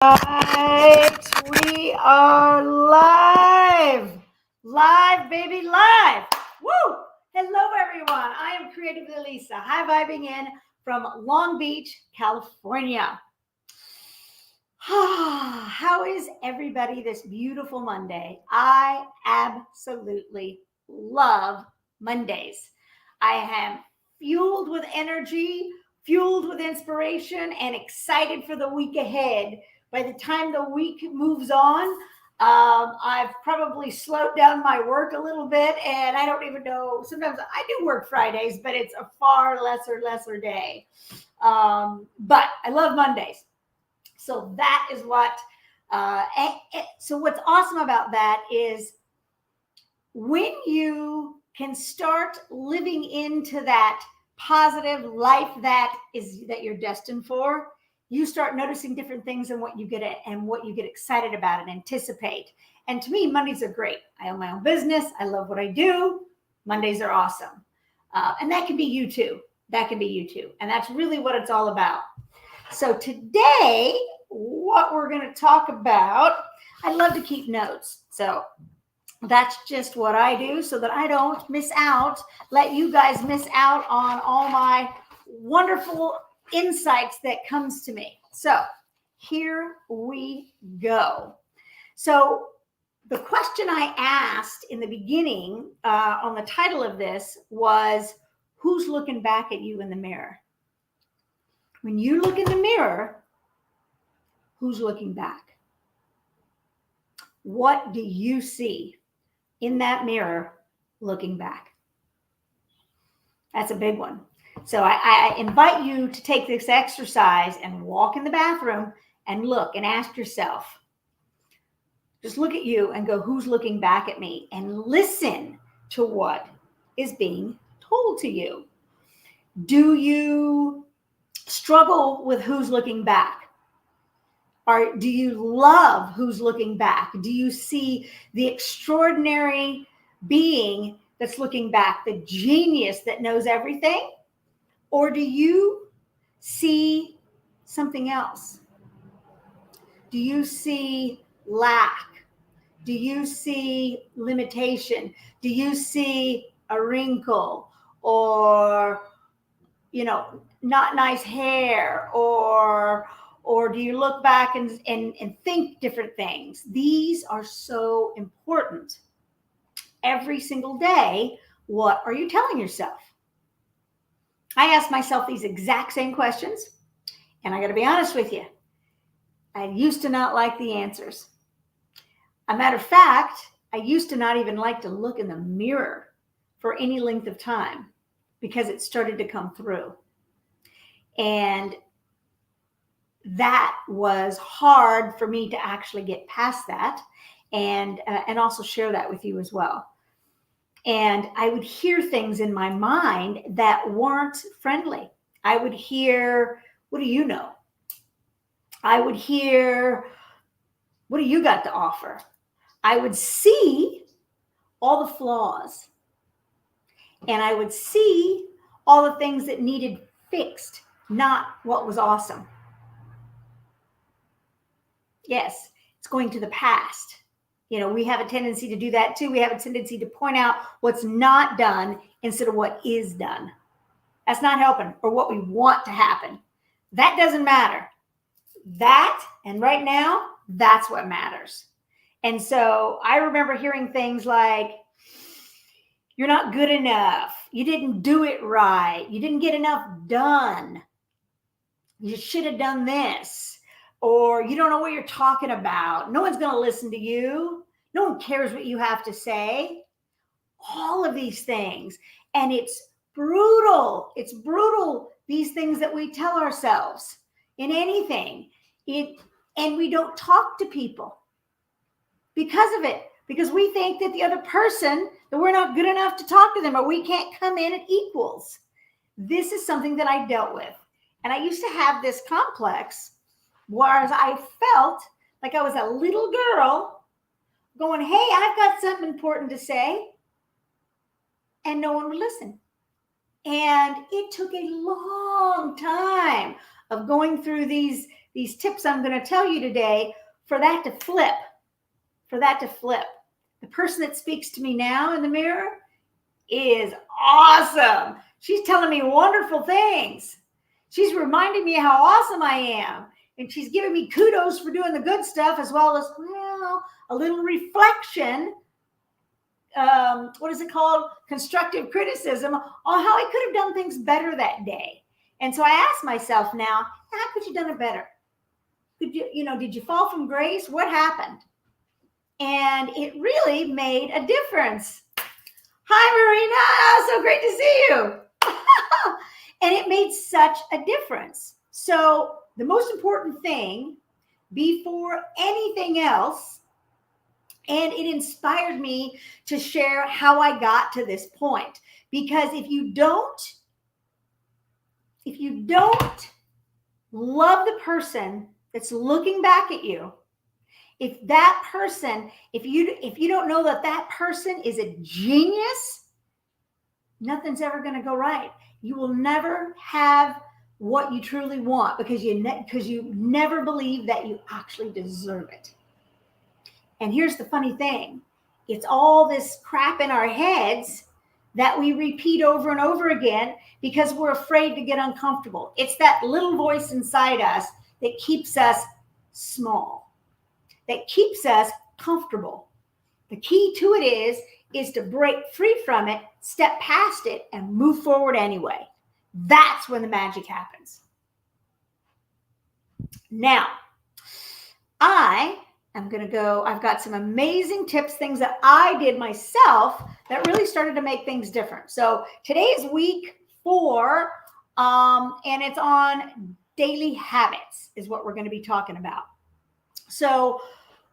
Right, we are live. Live, baby, live. Woo! Hello, everyone. I am Creatively Lisa, high vibing in from Long Beach, California. How is everybody this beautiful Monday? I absolutely love Mondays. I am fueled with energy, fueled with inspiration, and excited for the week ahead. By the time the week moves on, I've probably slowed down my work a little bit, and I don't even know. Sometimes I do work Fridays, but it's a far lesser day. But I love Mondays. So that is what. So what's awesome about that is when you can start living into that positive life that you're destined for, you start noticing different things and what you get excited about and anticipate. And to me, Mondays are great. I own my own business. I love what I do. Mondays are awesome. And that can be you too. And that's really what it's all about. So today, what we're going to talk about, I love to keep notes. So that's just what I do so that I don't let you guys miss out on all my wonderful insights that comes to me. So here we go. So the question I asked in the beginning on the title of this was, who's looking back at you in the mirror? When you look in the mirror, who's looking back? What do you see in that mirror looking back? That's a big one. So I invite you to take this exercise and walk in the bathroom and look and ask yourself, just look at you and go, who's looking back at me? And listen to what is being told to you. Do you struggle with who's looking back? Or do you love who's looking back? Do you see the extraordinary being that's looking back, the genius that knows everything? Or do you see something else? Do you see lack? Do you see limitation? Do you see a wrinkle or, not nice hair or do you look back and think different things? These are so important. Every single day, what are you telling yourself? I ask myself these exact same questions, and I got to be honest with you. I used to not like the answers. A matter of fact, I used to not even like to look in the mirror for any length of time because it started to come through. And that was hard for me to actually get past that and also share that with you as well. And I would hear things in my mind that weren't friendly. I would hear, what do you know? I would hear, what do you got to offer? I would see all the flaws. And I would see all the things that needed fixed, not what was awesome. Yes, it's going to the past. We have a tendency to do that too. We have a tendency to point out what's not done instead of what is done. That's not helping, or what we want to happen. That doesn't matter. That, and right now, that's what matters. And so I remember hearing things like, you're not good enough. You didn't do it right. You didn't get enough done. You should have done this. Or you don't know what you're talking about. No one's going to listen to you. No one cares what you have to say. All of these things. And it's brutal. It's brutal, these things that we tell ourselves in anything. And we don't talk to people because of it. Because we think that the other person, that we're not good enough to talk to them, or we can't come in at equals. This is something that I dealt with. And I used to have this complex, whereas I felt like I was a little girl going, hey, I've got something important to say. And no one would listen. And it took a long time of going through these these tips I'm going to tell you today for that to flip, The person that speaks to me now in the mirror is awesome. She's telling me wonderful things. She's reminding me how awesome I am. And she's giving me kudos for doing the good stuff, as well as, well, a little reflection. What is it called? Constructive criticism on how I could have done things better that day. And so I ask myself now, how could you have done it better? Did you fall from grace? What happened? And it really made a difference. Hi, Marina. So great to see you. And it made such a difference. So the most important thing before anything else, and it inspired me to share how I got to this point. Because if you don't love the person that's looking back at you, if you don't know that person is a genius, nothing's ever going to go right. You will never have what you truly want because you never believe that you actually deserve it. And here's the funny thing. It's all this crap in our heads that we repeat over and over again because we're afraid to get uncomfortable. It's that little voice inside us that keeps us small, that keeps us comfortable. The key to it is to break free from it, step past it, and move forward anyway. That's when the magic happens. Now, I've got some amazing tips, things that I did myself that really started to make things different. So today is week 4, and it's on daily habits is what we're going to be talking about. So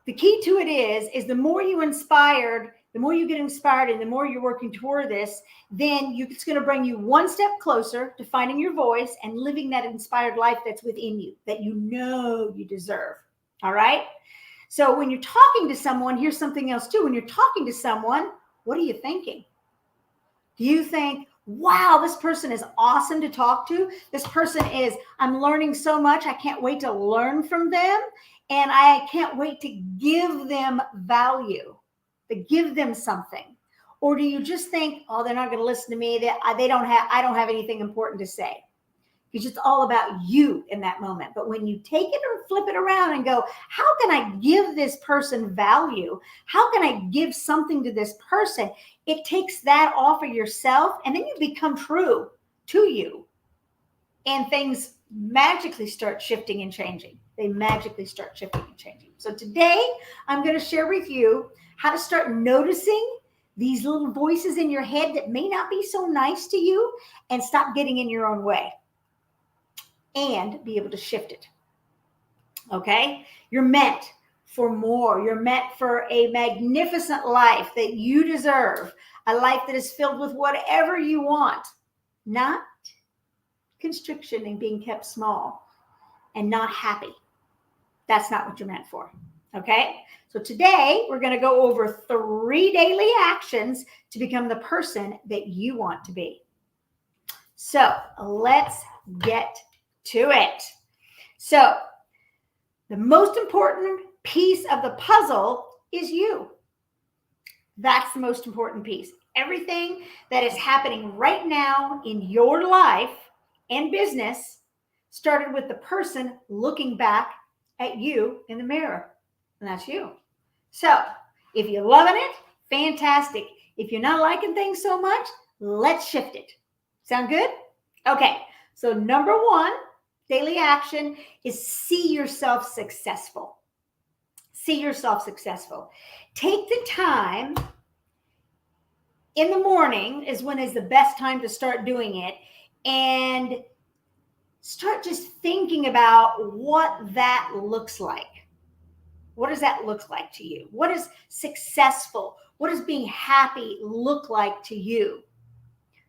the key to it is the more you get inspired and the more you're working toward this, then it's going to bring you one step closer to finding your voice and living that inspired life that's within you, that you know you deserve. All right? So when you're talking to someone, here's something else too. When you're talking to someone, what are you thinking? Do you think, wow, this person is awesome to talk to. I'm learning so much. I can't wait to learn from them. And I can't wait to give them value, to give them something. Or do you just think, oh, they're not going to listen to me. I don't have anything important to say. It's just all about you in that moment. But when you take it or flip it around and go, how can I give this person value? How can I give something to this person? It takes that off of yourself, and then you become true to you. And things magically start shifting and changing. They magically start shifting and changing. So today, I'm going to share with you how to start noticing these little voices in your head that may not be so nice to you and stop getting in your own way and be able to shift it. Okay? You're meant for more. You're meant for a magnificent life that you deserve, a life that is filled with whatever you want, not constriction and being kept small and not happy. That's not what you're meant for. Okay? So today we're going to go over 3 daily actions to become the person that you want to be. So let's get to it. So the most important piece of the puzzle is you. That's the most important piece. Everything that is happening right now in your life and business started with the person looking back at you in the mirror. And that's you. So if you're loving it, fantastic. If you're not liking things so much, let's shift it. Sound good? Okay. So number 1 daily action is see yourself successful. See yourself successful. Take the time in the morning is the best time to start doing it, and start just thinking about what that looks like. What does that look like to you? What is successful? What does being happy look like to you?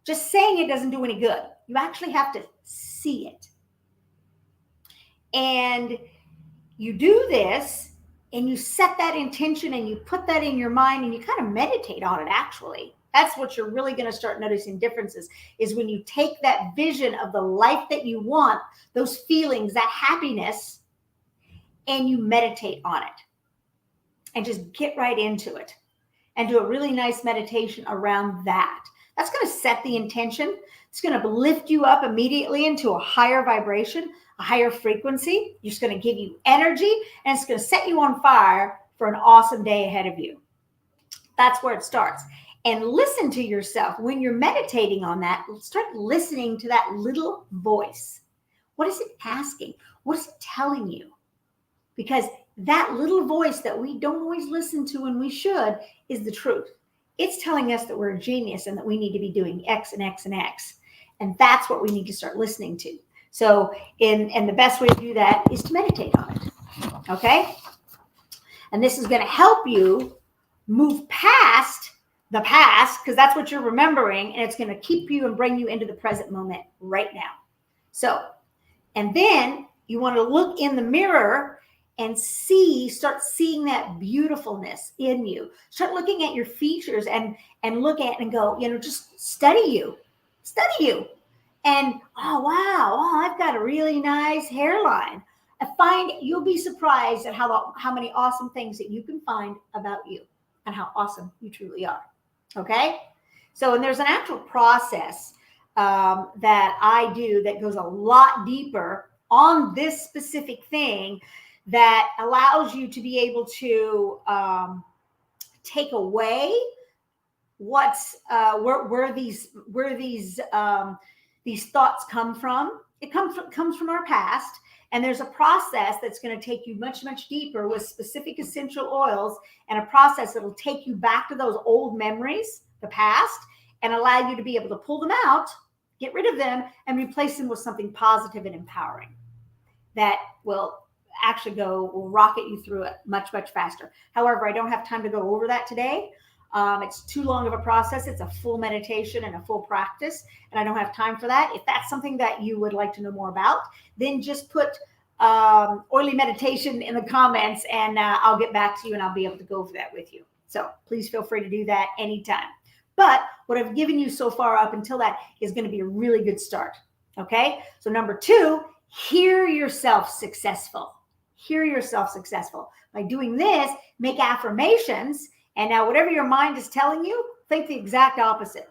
Just saying it doesn't do any good. You actually have to see it. And you do this and you set that intention and you put that in your mind and you kind of meditate on it actually. That's what you're really going to start noticing differences is when you take that vision of the life that you want, those feelings, that happiness, and you meditate on it and just get right into it and do a really nice meditation around that. That's going to set the intention. It's going to lift you up immediately into a higher vibration, a higher frequency. It's going to give you energy, and it's going to set you on fire for an awesome day ahead of you. That's where it starts. And listen to yourself. When you're meditating on that, start listening to that little voice. What is it asking? What is it telling you? Because that little voice that we don't always listen to when we should is the truth. It's telling us that we're a genius and that we need to be doing X and X and X. And that's what we need to start listening to. So, and the best way to do that is to meditate on it. Okay? And this is going to help you move past the past, because that's what you're remembering, and it's going to keep you and bring you into the present moment right now. So, and then you want to look in the mirror and start seeing that beautifulness in you. Start looking at your features and look at and go, just study you. And, oh, wow, I've got a really nice hairline. You'll be surprised at how many awesome things that you can find about you and how awesome you truly are. Okay? So, and there's an actual process that I do that goes a lot deeper on this specific thing that allows you to be able to take away where these thoughts come from. It comes from our past, and there's a process that's going to take you much, much deeper with specific essential oils, and a process that will take you back to those old memories, the past, and allow you to be able to pull them out, get rid of them, and replace them with something positive and empowering that will rocket you through it much, much faster. However, I don't have time to go over that today. It's too long of a process. It's a full meditation and a full practice, and I don't have time for that. If that's something that you would like to know more about, then just put oily meditation in the comments, and I'll get back to you and I'll be able to go over that with you. So please feel free to do that anytime. But what I've given you so far up until that is going to be a really good start. Okay. So number 2, hear yourself successful. Hear yourself successful. By doing this, make affirmations. And now whatever your mind is telling you, think the exact opposite.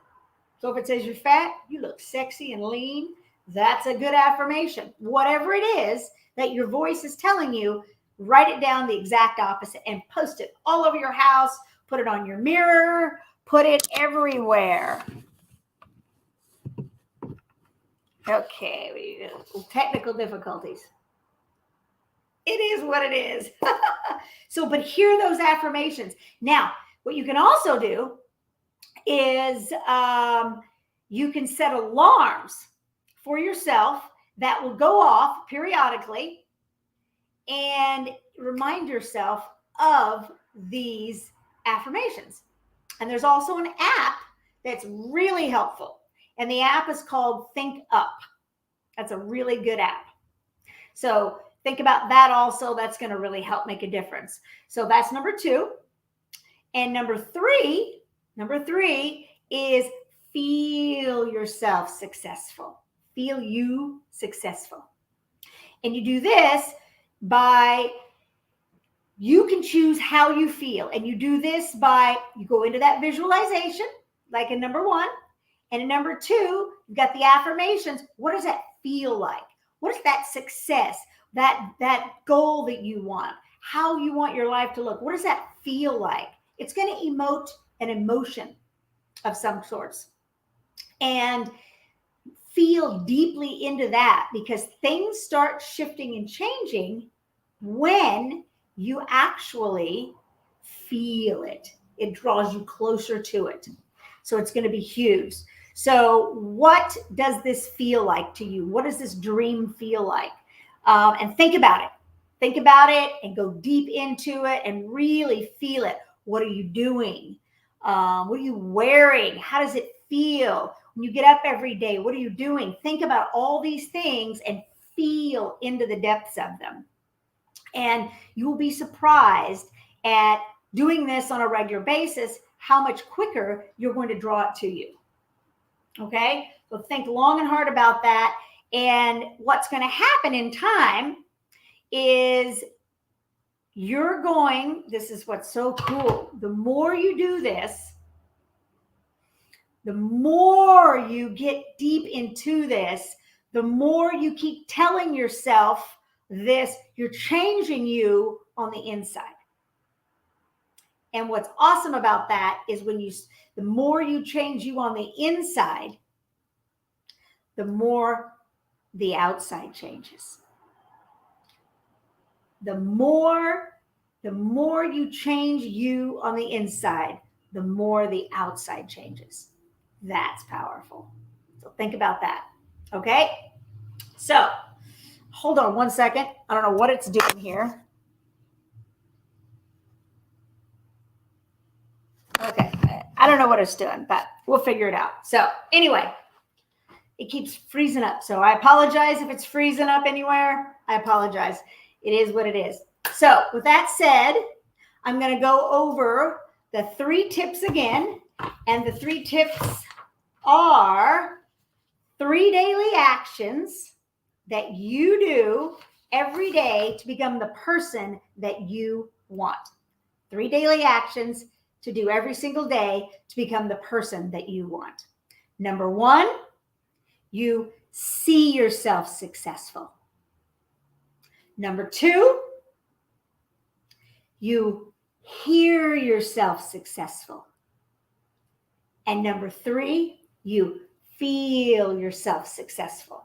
So if it says you're fat, you look sexy and lean, that's a good affirmation. Whatever it is that your voice is telling you, write it down the exact opposite and post it all over your house, put it on your mirror, put it everywhere. Okay, technical difficulties. It is what it is. So, but hear those affirmations. Now, what you can also do is you can set alarms for yourself that will go off periodically and remind yourself of these affirmations. And there's also an app that's really helpful. And the app is called Think Up. That's a really good app. So think about that also. That's going to really help make a difference. So that's number 2. And number three is feel yourself successful. Feel you successful. And you do this by, you can choose how you feel. And you do this by, you go into that visualization, like in number 1. And in number 2, you've got the affirmations. What does that feel like? What is that success? That goal that you want? How you want your life to look? What does that feel like? It's going to emote an emotion of some sorts. And feel deeply into that, because things start shifting and changing when you actually feel it. It draws you closer to it. So it's going to be huge. So what does this feel like to you? What does this dream feel like? And think about it. Think about it and go deep into it and really feel it. What are you doing? What are you wearing? How does it feel? When you get up every day, what are you doing? Think about all these things and feel into the depths of them. And you will be surprised at doing this on a regular basis, how much quicker you're going to draw it to you. Okay? So think long and hard about that. And what's going to happen in time is this is what's so cool. The more you do this, the more you get deep into this, the more you keep telling yourself this, you're changing you on the inside. And what's awesome about that is the more you change you on the inside, the more the outside changes. The more you change you on the inside, the more the outside changes. That's powerful. So think about that. Okay? So hold on one second. I don't know what it's doing here. Okay. I don't know what it's doing, but we'll figure it out. So anyway, it keeps freezing up. So I apologize if it's freezing up anywhere. I apologize. It is what it is. So with that said, I'm going to go over the 3 tips again. And the 3 tips are 3 daily actions that you do every day to become the person that you want. 3 daily actions to do every single day to become the person that you want. Number 1, you see yourself successful. Number 2, you hear yourself successful. And number 3, you feel yourself successful.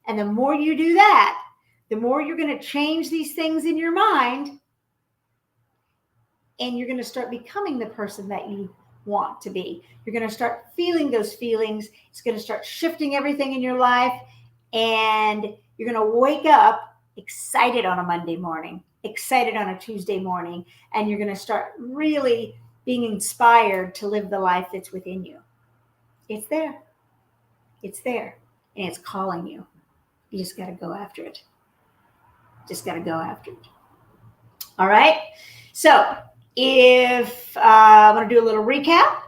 And the more you do that, the more you're going to change these things in your mind, and you're going to start becoming the person that you want to be. You're going to start feeling those feelings. It's going to start shifting everything in your life, and you're going to wake up excited on a Monday morning, excited on a Tuesday morning, and you're going to start really being inspired to live the life that's within you. It's there. It's there, and it's calling you. You just got to go after it. Just got to go after it. All right. So if I'm going to do a little recap.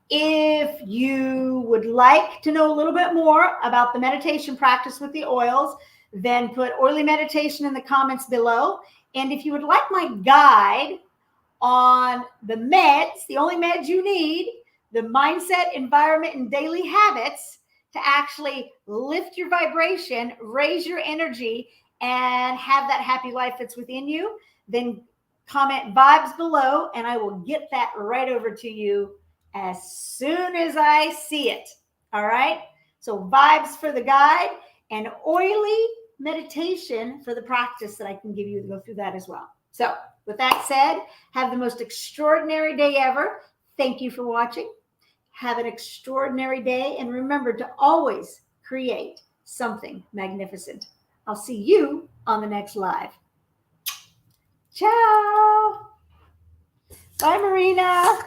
If you would like to know a little bit more about the meditation practice with the oils, then put oily meditation in the comments below. And if you would like my guide on the meds, the only meds you need, the mindset, environment, and daily habits to actually lift your vibration, raise your energy, and have that happy life that's within you, then comment vibes below, and I will get that right over to you as soon as I see it. All right? So vibes for the guide and oily meditation for the practice that I can give you to go through that as well. So with that said, have the most extraordinary day ever. Thank you for watching. Have an extraordinary day, and remember to always create something magnificent. I'll see you on the next live. Ciao. Bye, Marina.